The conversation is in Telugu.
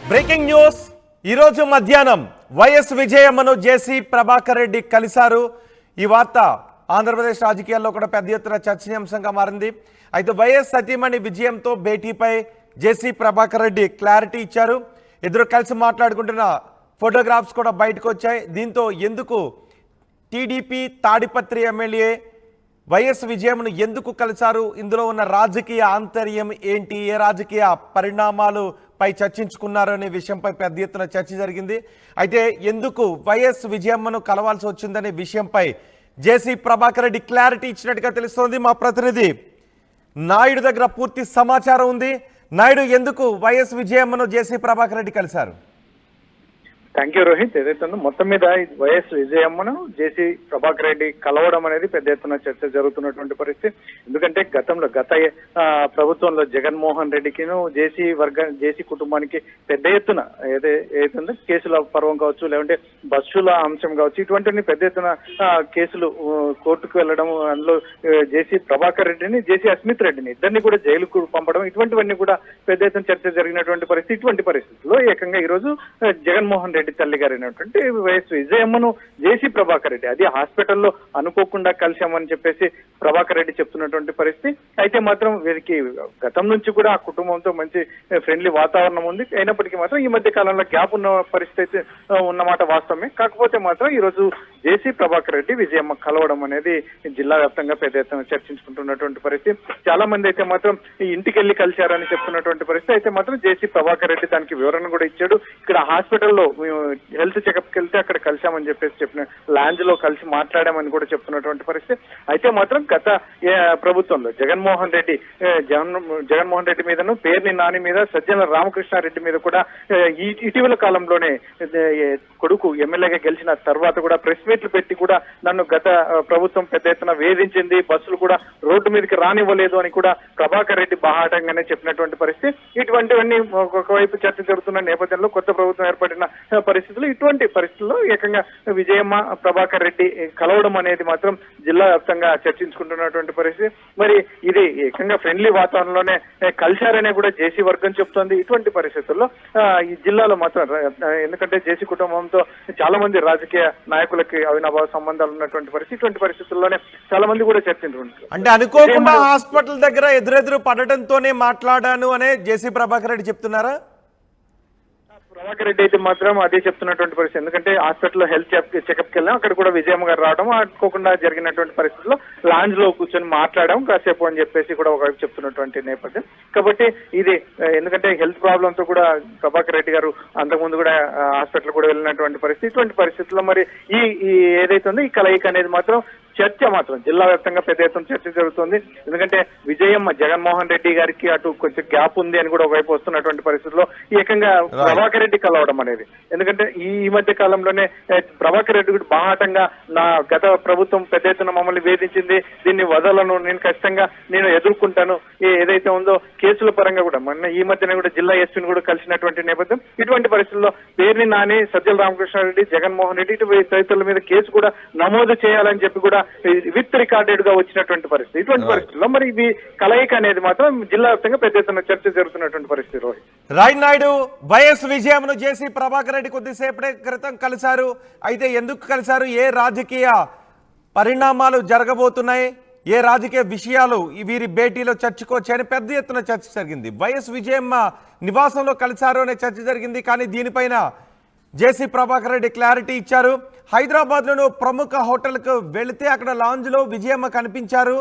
బ్రేకింగ్ న్యూస్ ఈరోజు మధ్యాహ్నం వైఎస్ విజయమ్మను జేసీ ప్రభాకర్ రెడ్డి కలిశారు. ఈ వార్త ఆంధ్రప్రదేశ్ రాజకీయాల్లో కూడా పెద్ద ఎత్తున చర్చనీయాంశంగా మారింది. అయితే వైఎస్ సతీమణి విజయంతో భేటీపై జేసీ ప్రభాకర్ రెడ్డి క్లారిటీ ఇచ్చారు. ఇద్దరు కలిసి మాట్లాడుకుంటున్న ఫోటోగ్రాఫ్స్ కూడా బయటకు వచ్చాయి. దీంతో ఎందుకు టీడీపీ తాడిపత్రి ఎమ్మెల్యే వైఎస్ విజయమ్మను ఎందుకు కలిశారు, ఇందులో ఉన్న రాజకీయ ఆంతర్యం ఏంటి, ఏ రాజకీయ పరిణామాలు పై చర్చించుకున్నారు అనే విషయంపై పెద్ద ఎత్తున చర్చ జరిగింది. అయితే ఎందుకు వైఎస్ విజయమ్మను కలవాల్సి వచ్చిందనే విషయంపై జేసీ ప్రభాకర్ రెడ్డి క్లారిటీ ఇచ్చినట్టుగా తెలుస్తోంది. మా ప్రతినిధి నాయుడు దగ్గర పూర్తి సమాచారం ఉంది. నాయుడు, ఎందుకు వైఎస్ విజయమ్మను జేసీ ప్రభాకర్ రెడ్డి కలిశారు? Thank you Rohit. ఏదైతే మొత్తం మీద వైఎస్ విజయమ్మను జేసీ ప్రభాకర్ రెడ్డి కలవడం అనేది పెద్ద ఎత్తున చర్చ జరుగుతున్నటువంటి పరిస్థితి. ఎందుకంటే గత ప్రభుత్వంలో జగన్మోహన్ రెడ్డికిను జేసీ కుటుంబానికి పెద్ద ఎత్తున ఏదైతే కేసుల పర్వం కావచ్చు, లేదంటే బస్సుల అంశం కావచ్చు, ఇటువంటివన్నీ పెద్ద ఎత్తున కేసులు కోర్టుకు వెళ్లడం, అందులో జేసీ ప్రభాకర్ రెడ్డిని, జేసీ అస్మిత్ రెడ్డిని ఇద్దరిని కూడా జైలుకు పంపడం, ఇటువంటివన్నీ కూడా పెద్ద ఎత్తున చర్చ జరిగినటువంటి పరిస్థితి. ఇటువంటి పరిస్థితుల్లో ఏకంగా ఈ రోజు జగన్మోహన్ రెడ్డి తల్లి గారైనటువంటి వైఎస్ విజయమ్మను జేసీ ప్రభాకర్ రెడ్డి అది హాస్పిటల్లో అనుకోకుండా కలిశామని చెప్పేసి ప్రభాకర్ రెడ్డి చెప్తున్నటువంటి పరిస్థితి. అయితే మాత్రం వీరికి గతం నుంచి కూడా ఆ కుటుంబంతో మంచి ఫ్రెండ్లీ వాతావరణం ఉంది. అయినప్పటికీ మాత్రం ఈ మధ్య కాలంలో గ్యాప్ ఉన్న పరిస్థితి ఉన్నమాట వాస్తవమే. కాకపోతే మాత్రం ఈ రోజు జేసీ ప్రభాకర్ రెడ్డి విజయమ్మ కలవడం అనేది జిల్లా వ్యాప్తంగా పెద్ద ఎత్తున చర్చించుకుంటున్నటువంటి పరిస్థితి. చాలా మంది అయితే మాత్రం ఈ ఇంటికి వెళ్లి కలిశారని చెప్తున్నటువంటి పరిస్థితి. అయితే మాత్రం జేసీ ప్రభాకర్ రెడ్డి దానికి వివరణ కూడా ఇచ్చాడు. ఇక్కడ హాస్పిటల్లో హెల్త్ చెకప్ కి వెళ్తే అక్కడ కలిశామని చెప్పేసి చెప్పిన లాంజ్ లో కలిసి మాట్లాడామని కూడా చెప్తున్నటువంటి పరిస్థితి. అయితే మాత్రం గత ప్రభుత్వంలో జగన్మోహన్ రెడ్డి మీదను, పేర్ని నాని మీద, సజ్జల రామకృష్ణారెడ్డి మీద కూడా ఇటీవల కాలంలోనే కొడుకు ఎమ్మెల్యేగా గెలిచిన తర్వాత కూడా ప్రెస్ మీట్లు పెట్టి కూడా నన్ను గత ప్రభుత్వం పెద్ద ఎత్తున వేధించింది, బస్సులు కూడా రోడ్డు మీదకి రానివ్వలేదు అని కూడా ప్రభాకర్ రెడ్డి బాహాటంగానే చెప్పినటువంటి పరిస్థితి. ఇటువంటివన్నీ ఒకవైపు చర్చ జరుగుతున్న నేపథ్యంలో కొత్త ప్రభుత్వం ఏర్పడిన పరిస్థితులు, ఇటువంటి పరిస్థితుల్లో ఏకంగా విజయమ్మ ప్రభాకర్ రెడ్డి కలవడం అనేది మాత్రం జిల్లా వ్యాప్తంగా చర్చించుకుంటున్నటువంటి పరిస్థితి. మరి ఇది ఏకంగా ఫ్రెండ్లీ వాతావరణంలోనే కలిశారనే కూడా జేసీ వర్గం చెప్తోంది. ఇటువంటి పరిస్థితుల్లో ఈ జిల్లాలో మాత్రం, ఎందుకంటే జేసీ కుటుంబంతో చాలా మంది రాజకీయ నాయకులకి అవినాభావ సంబంధాలు ఉన్నటువంటి పరిస్థితి. ఇటువంటి పరిస్థితుల్లోనే చాలా మంది కూడా చర్చించుకుంటారు. అంటే అనుకోకుండా హాస్పిటల్ దగ్గర ఎదురెదురు పడటంతోనే మాట్లాడాను అనే జేసీ ప్రభాకర్ రెడ్డి చెప్తున్నారా? ప్రభాకర్ రెడ్డి అయితే మాత్రం అదే చెప్తున్నటువంటి పరిస్థితి. ఎందుకంటే హాస్పిటల్లో హెల్త్ చెకప్కి వెళ్ళాం, అక్కడ కూడా విజయమ్మ గారు రావడం అనుకోకుండా జరిగినటువంటి పరిస్థితుల్లో లాంజ్ లో కూర్చొని మాట్లాడడం కాసేపు అని చెప్పేసి కూడా ఒకవైపు చెప్తున్నటువంటి నేపథ్యం. కాబట్టి ఇది ఎందుకంటే హెల్త్ ప్రాబ్లమ్ తో కూడా ప్రభాకర్ రెడ్డి గారు అంతకుముందు కూడా హాస్పిటల్ కూడా వెళ్ళినటువంటి పరిస్థితి. ఇటువంటి పరిస్థితుల్లో మరి ఈ ఏదైతే ఉందో ఈ కలయిక అనేది మాత్రం చర్చ మాత్రం జిల్లా వ్యాప్తంగా పెద్ద ఎత్తున చర్చ జరుగుతుంది. ఎందుకంటే విజయమ్మ జగన్మోహన్ రెడ్డి గారికి అటు కొంచెం గ్యాప్ ఉంది అని కూడా ఒకవైపు వస్తున్నటువంటి పరిస్థితుల్లో ఏకంగా ప్రభాకర్ రెడ్డి కలవడం అనేది, ఎందుకంటే ఈ మధ్య కాలంలోనే ప్రభాకర్ రెడ్డి కూడా బాహాటంగా నా గత ప్రభుత్వం పెద్ద ఎత్తున మమ్మల్ని వేధించింది, దీన్ని వదలను, నేను ఖచ్చితంగా నేను ఎదుర్కొంటాను, ఏదైతే ఉందో కేసుల పరంగా కూడా మొన్న ఈ మధ్యన కూడా జిల్లా ఎస్పీని కూడా కలిసినటువంటి నేపథ్యం. ఇటువంటి పరిస్థితుల్లో పేర్ని నాని, సజ్జల రామకృష్ణారెడ్డి, జగన్మోహన్ రెడ్డి ఇటు తదితరుల మీద కేసు కూడా నమోదు చేయాలని చెప్పి కూడా విత్ రికార్డెడ్ గా వచ్చినటువంటి పరిస్థితి. ఇటువంటి పరిస్థితుల్లో మరి ఇది కలయిక అనేది మాత్రం జిల్లా వ్యాప్తంగా పెద్ద ఎత్తున చర్చ జరుగుతున్నటువంటి పరిస్థితి. రోహిత్, రాయ్ నాయుడు, వైఎస్ విజయమ్మను జేసీ ప్రభాకర్ రెడ్డి కొద్దిసేపటి క్రితం కలిశారు. అయితే ఎందుకు కలిశారు, ఏ రాజకీయ పరిణామాలు జరగబోతున్నాయి, ఏ రాజకీయ విషయాలు వీరి భేటీలో చర్చకొచ్చాయని పెద్ద ఎత్తున చర్చ జరిగింది. వైఎస్ విజయమ్మ నివాసంలో కలిశారు అనే చర్చ జరిగింది. కానీ దీనిపైన జేసీ ప్రభాకర్ రెడ్డి క్లారిటీ ఇచ్చారు. హైదరాబాద్లోని ప్రముఖ హోటల్కు వెళితే అక్కడ లాంజ్లో విజయమ్మ కనిపించారు.